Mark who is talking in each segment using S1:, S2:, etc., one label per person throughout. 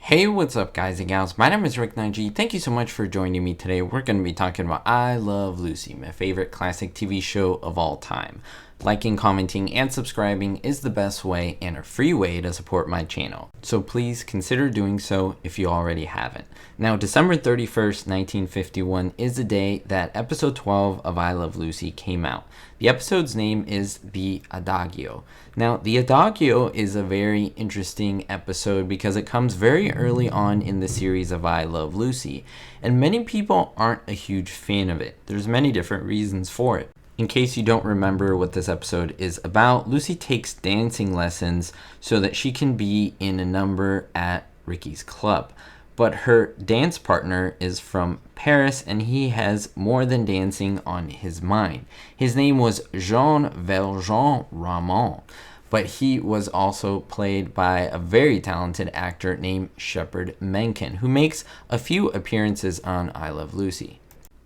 S1: Hey, what's up, guys and gals? My name is Rick Nineg. Thank you so much for joining me today. We're going to be talking about I Love Lucy, my favorite classic TV show of all time. Liking, commenting, and subscribing is the best way and a free way to support my channel. So please consider doing so if you already haven't. Now, December 31st, 1951 is the day that episode 12 of I Love Lucy came out. The episode's name is The Adagio. Now, The Adagio is a very interesting episode because it comes very early on in the series of I Love Lucy, and many people aren't a huge fan of it. There's many different reasons for it. In case you don't remember what this episode is about, Lucy takes dancing lessons so that she can be in a number at Ricky's club. But her dance partner is from Paris, and he has more than dancing on his mind. His name was Jean Valjean Raymond, but he was also played by a very talented actor named Shepard Menken, who makes a few appearances on I Love Lucy.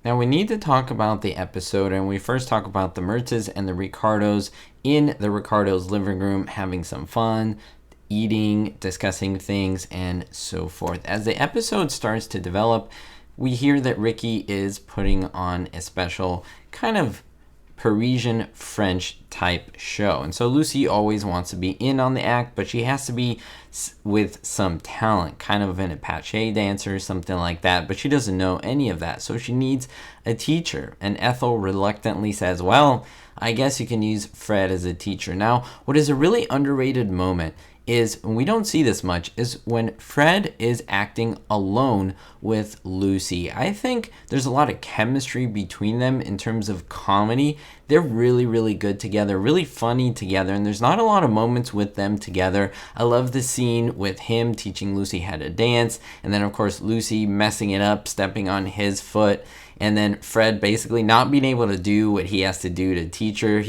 S1: Now, we need to talk about the episode, and we first talk about the Mertzes and the Ricardos in the Ricardos' living room having some fun, eating, discussing things, and so forth. As the episode starts to develop, we hear that Ricky is putting on a special kind of Parisian French type show. And so Lucy always wants to be in on the act, but she has to be with some talent, kind of an Apache dancer, something like that. But she doesn't know any of that. So she needs a teacher. And Ethel reluctantly says, well, I guess you can use Fred as a teacher. Now, what is a really underrated moment is, and we don't see this much, is when Fred is acting alone with Lucy. I think there's a lot of chemistry between them in terms of comedy. They're really, really good together, really funny together, and there's not a lot of moments with them together. I love the scene with him teaching Lucy how to dance, and then of course Lucy messing it up, stepping on his foot, and then Fred basically not being able to do what he has to do to teach her.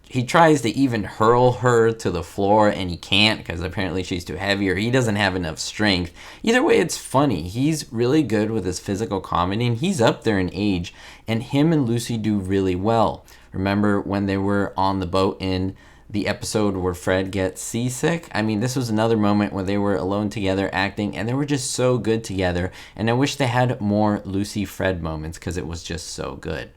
S1: He tries to even hurl her to the floor, and he can't because apparently she's too heavy or he doesn't have enough strength. Either way, it's funny. He's really good with his physical comedy, and he's up there in age, and him and Lucy do really well. Remember when they were on the boat in the episode where Fred gets seasick? I mean, this was another moment where they were alone together acting, and they were just so good together, and I wish they had more Lucy-Fred moments because it was just so good.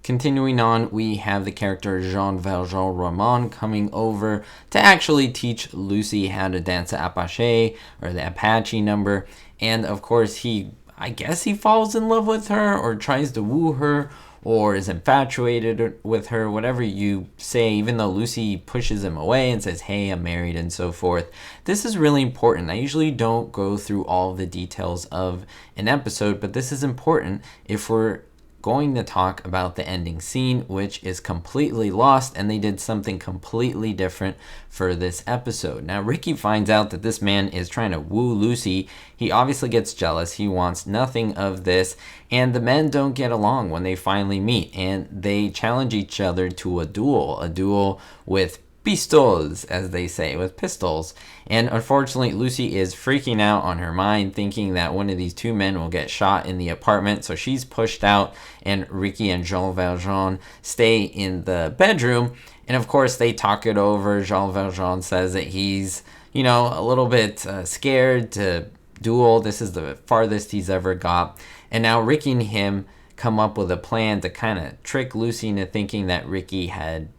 S1: Continuing on, we have the character Jean Valjean Raymond coming over to actually teach Lucy how to dance the Apache, or the Apache number. And of course, I guess he falls in love with her, or tries to woo her, or is infatuated with her, whatever you say, even though Lucy pushes him away and says, hey, I'm married, and so forth. This is really important. I usually don't go through all the details of an episode, but this is important if we're going to talk about the ending scene, which is completely lost, and they did something completely different for this episode. Now, Ricky finds out that this man is trying to woo Lucy. He obviously gets jealous. He wants nothing of this, and the men don't get along when they finally meet, and they challenge each other to a duel with pistols, as they say, with pistols. And unfortunately, Lucy is freaking out on her mind, thinking that one of these two men will get shot in the apartment. So she's pushed out, and Ricky and Jean Valjean stay in the bedroom. And of course, they talk it over. Jean Valjean says that he's, a little bit scared to duel. This is the farthest he's ever got. And now Ricky and him come up with a plan to kind of trick Lucy into thinking that Ricky had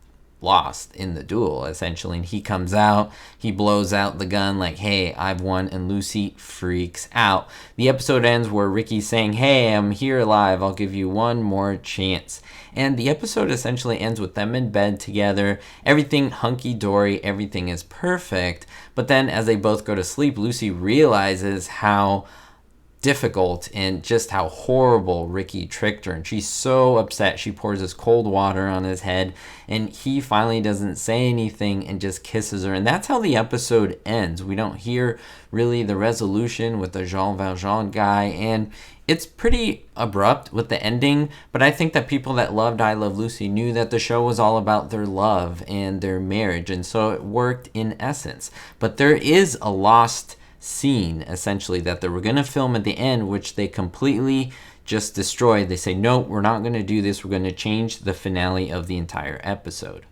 S1: lost in the duel, essentially. And he comes out, he blows out the gun like, hey, I've won, and Lucy freaks out. The episode ends where Ricky's saying, hey, I'm here alive, I'll give you one more chance. And the episode essentially ends with them in bed together, everything hunky-dory, everything is perfect. But then as they both go to sleep, Lucy realizes how difficult and just how horrible Ricky tricked her, and she's so upset. She pours this cold water on his head, and he finally doesn't say anything and just kisses her, and that's how the episode ends. We don't hear really the resolution with the Jean Valjean guy, and it's pretty abrupt with the ending. But I think that people that loved I Love Lucy knew that the show was all about their love and their marriage, and so it worked in essence. But there is a lost scene, essentially, that they were going to film at the end, which they completely just destroyed. They say, no, we're not going to do this. We're going to change the finale of the entire episode.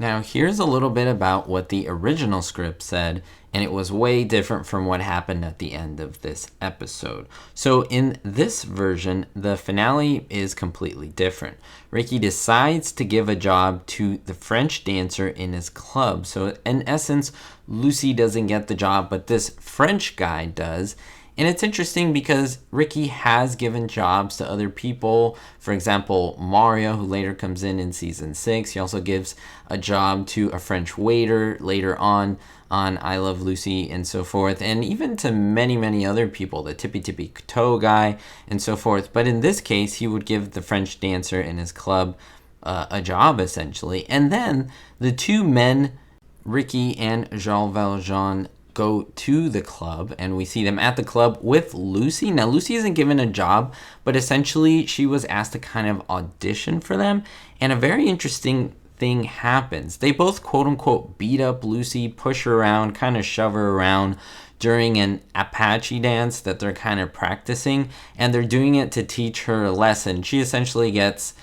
S1: Now, here's a little bit about what the original script said and it was way different from what happened at the end of this episode. So in this version, the finale is completely different. Ricky decides to give a job to the French dancer in his club. So in essence, Lucy doesn't get the job, but this French guy does. And it's interesting because Ricky has given jobs to other people. For example, Mario, who later comes in season 6. He also gives a job to a French waiter later on I Love Lucy and so forth. And even to many, many other people, the Tippy Tippy Toe guy and so forth. But in this case, he would give the French dancer in his club a job, essentially. And then the two men, Ricky and Jean Valjean, go to the club, and we see them at the club with Lucy. Now, Lucy isn't given a job, but essentially she was asked to kind of audition for them, and a very interesting thing happens. They both quote-unquote beat up Lucy, push her around, kind of shove her around during an Apache dance that they're kind of practicing, and they're doing it to teach her a lesson. She essentially gets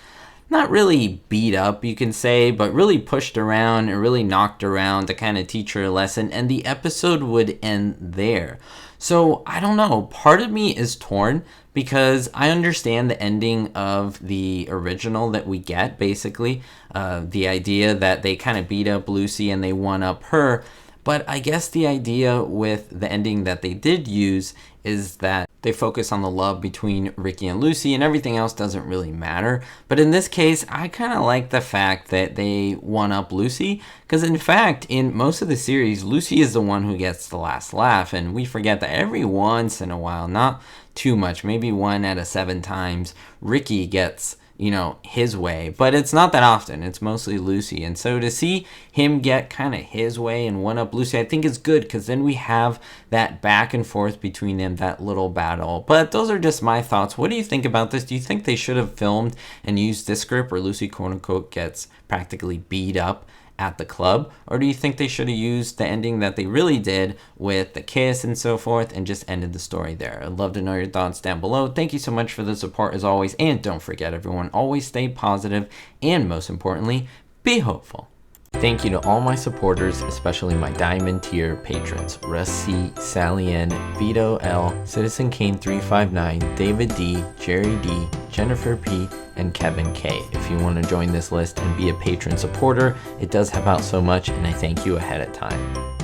S1: not really beat up, you can say, but really pushed around and really knocked around to kind of teach her a lesson, and the episode would end there. So, I don't know, part of me is torn because I understand the ending of the original that we get, basically, the idea that they kind of beat up Lucy and they one up her, but I guess the idea with the ending that they did use is that they focus on the love between Ricky and Lucy and everything else doesn't really matter. But in this case, I kind of like the fact that they one up Lucy, because in fact, in most of the series, Lucy is the one who gets the last laugh, and we forget that every once in a while, not too much, maybe 1 out of 7 times, Ricky gets, his way, but it's not that often. It's mostly Lucy. And so to see him get kind of his way and one up Lucy, I think is good, because then we have that back and forth between them, that little battle. But those are just my thoughts. What do you think about this? Do you think they should have filmed and used this script where Lucy quote unquote gets practically beat up at the club? Or do you think they should have used the ending that they really did with the kiss and so forth and just ended the story there? I'd love to know your thoughts down below. Thank you so much for the support as always, and don't forget everyone, always stay positive and most importantly, be hopeful. Thank you to all my supporters, especially my Diamond tier patrons: Russ C, Sally N, Vito L, Citizen Kane 359, David D, Jerry D, Jennifer P, and Kevin K. If you want to join this list and be a patron supporter, it does help out so much, and I thank you ahead of time.